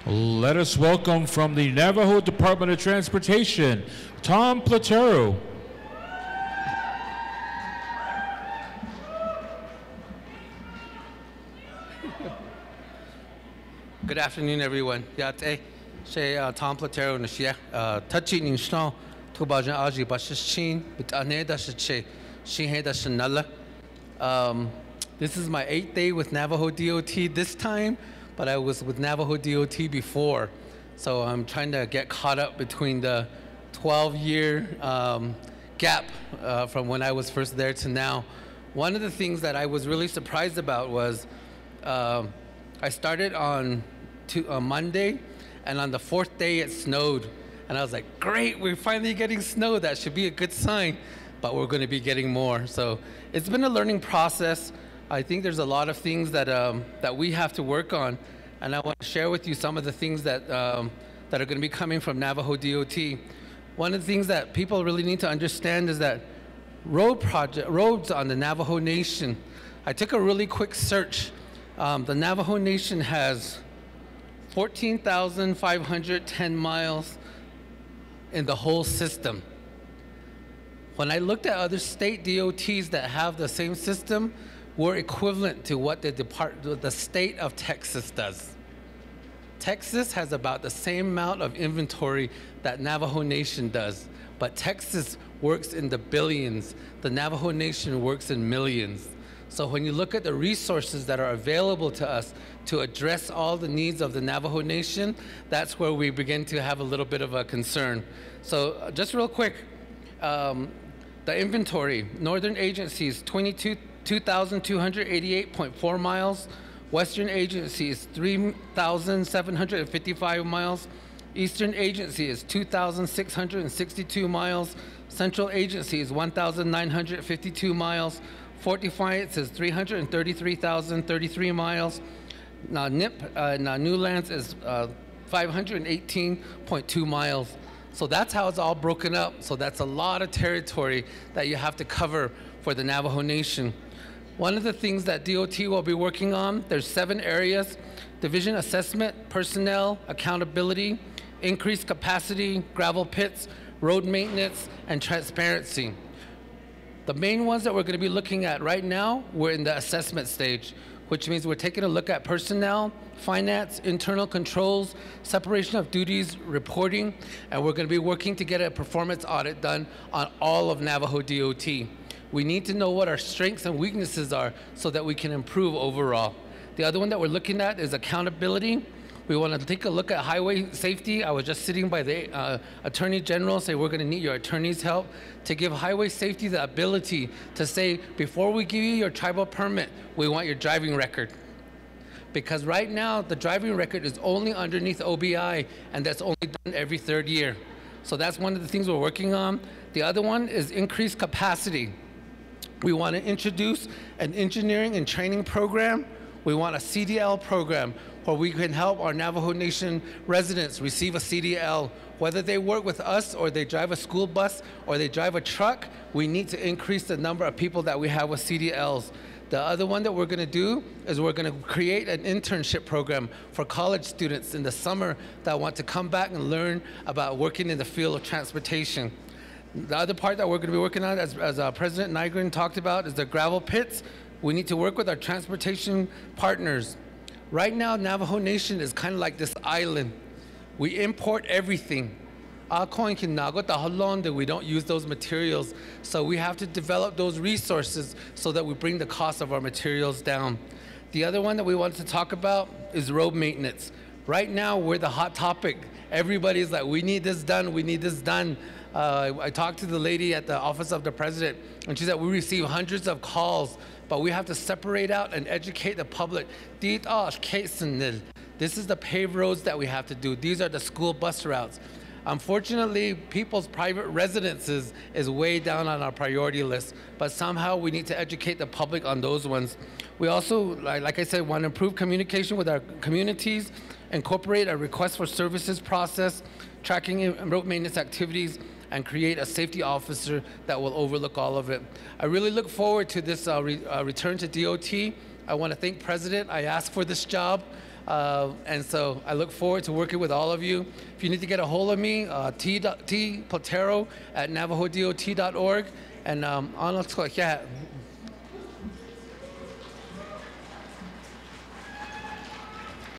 Let us welcome from the Navajo Department of Transportation, Tom Platero. Good afternoon, everyone. Yate, she Tom Platero nishia. Touchy nishno, tubajan aji bashishin, but aneda she heda shanala. This is my 8th day with Navajo DOT this time, but I was with Navajo DOT before. So I'm trying to get caught up between the 12-year gap from when I was first there to now. One of the things that I was really surprised about was I started on Monday, and on the 4th day it snowed. And I was like, great, we're finally getting snow. That should be a good sign, but we're going to be getting more. So it's been a learning process. I think there's a lot of things that, that we have to work on. And I want to share with you some of the things that, that are going to be coming from Navajo DOT. One of the things that people really need to understand is that roads on the Navajo Nation, I took a really quick search. The Navajo Nation has 14,510 miles in the whole system. When I looked at other state DOTs that have the same system, we're equivalent to what the state of Texas does. Texas has about the same amount of inventory that Navajo Nation does, but Texas works in the billions. The Navajo Nation works in millions. So when you look at the resources that are available to us to address all the needs of the Navajo Nation, that's where we begin to have a little bit of a concern. So just real quick, the inventory, Northern agencies, 2,288.4 miles. Western agency is 3,755 miles. Eastern agency is 2,662 miles. Central agency is 1,952 miles. Fort Defiance is 333,033 miles. Now NIP, New Lands is 518.2 miles. So that's how it's all broken up. So that's a lot of territory that you have to cover for the Navajo Nation. One of the things that DOT will be working on, there's 7 areas: division assessment, personnel, accountability, increased capacity, gravel pits, road maintenance, and transparency. The main ones that we're going to be looking at right now, we're in the assessment stage, which means we're taking a look at personnel, finance, internal controls, separation of duties, reporting, and we're going to be working to get a performance audit done on all of Navajo DOT. We need to know what our strengths and weaknesses are so that we can improve overall. The other one that we're looking at is accountability. We want to take a look at highway safety. I was just sitting by the Attorney General, say we're going to need your attorney's help to give highway safety the ability to say, before we give you your tribal permit, we want your driving record. Because right now, the driving record is only underneath OBI, and that's only done every 3rd year. So that's one of the things we're working on. The other one is increased capacity. We want to introduce an engineering and training program. We want a CDL program where we can help our Navajo Nation residents receive a CDL. Whether they work with us or they drive a school bus or they drive a truck, we need to increase the number of people that we have with CDLs. The other one that we're going to do is we're going to create an internship program for college students in the summer that want to come back and learn about working in the field of transportation. The other part that we're going to be working on, as President Nygren talked about, is the gravel pits. We need to work with our transportation partners. Right now, Navajo Nation is kind of like this island. We import everything. We don't use those materials. So we have to develop those resources so that we bring the cost of our materials down. The other one that we wanted to talk about is road maintenance. Right now, we're the hot topic. Everybody's like, we need this done, we need this done. I talked to the lady at the office of the president, and she said we receive hundreds of calls, but we have to separate out and educate the public. This is the paved roads that we have to do. These are the school bus routes. Unfortunately, people's private residences is way down on our priority list, but somehow we need to educate the public on those ones. We also, like I said, want to improve communication with our communities, incorporate a request for services process, tracking road maintenance activities, and create a safety officer that will overlook all of it. I really look forward to this return to DOT. I want to thank President. I asked for this job. And so I look forward to working with all of you. If you need to get a hold of me, T.Platero at navahodot.org. And on, let's go, yeah,